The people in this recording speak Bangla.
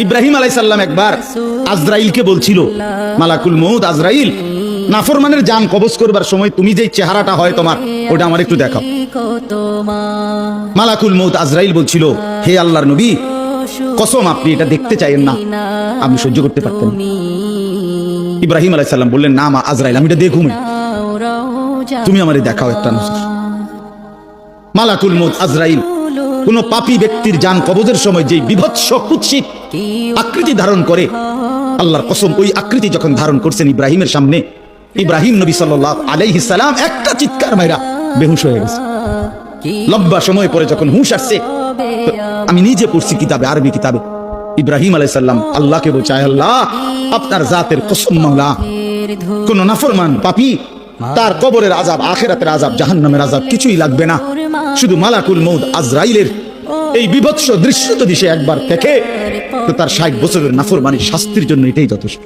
ইব্রাহিম আলাইহিস সালাম একবার আজরাইলকে বলছিল, মালাকুল মউত আজরাইল, নাফরমানের জান কবজ করবার সময় তুমি যেই চেহারাটা হয় তোমার, ওটা আমার একটু দেখাও। মালাকুল মউত আজরাইল বলছিল, হে আল্লাহর নবী, কসম আপনি এটা দেখতে চাইেন না, আপনি সহ্য করতে পারতেন। ইব্রাহিম আলাইহিস সালাম বললেন, না মা আজরাইল, আমি এটা দেখুম, তুমি আমারে দেখাও একটা নজর। মালাকুল মউত আজরাইল কোন পাপী ব্যক্তির জান কবজের সময় যে বিভৎস কুৎসিত আকৃতি ধারণ করে, আল্লাহর কসম ওই আকৃতি যখন ধারণ করছেন ইব্রাহিমের সামনে, ইব্রাহিম নবী সাল্লাল্লাহু আলাইহি সাল্লাম একটা চিৎকার মাইরা বেহুশ হয়ে গেছে। লম্বা সময় পরে যখন হুঁশ আসছে, আমি নিজে পড়ছি কিতাবে, আরবি কিতাবে, ইব্রাহিম আলাইহিস সালাম আল্লাহকে বলছে, আল্লাহ আপনার জাতের কসম মাওলা, কোন নাফরমান পাপী তার কবরের আযাব, আখিরাতের আযাব, জাহান্নামের আযাব কিছুই লাগবে না, শুধু মালাকুল মউত আজরাইলের এই বিভৎস দৃশ্য যদি সে একবার দেখে, তো তার 60 বছরের নাফরমানির শাস্তির জন্য এটাই যথেষ্ট।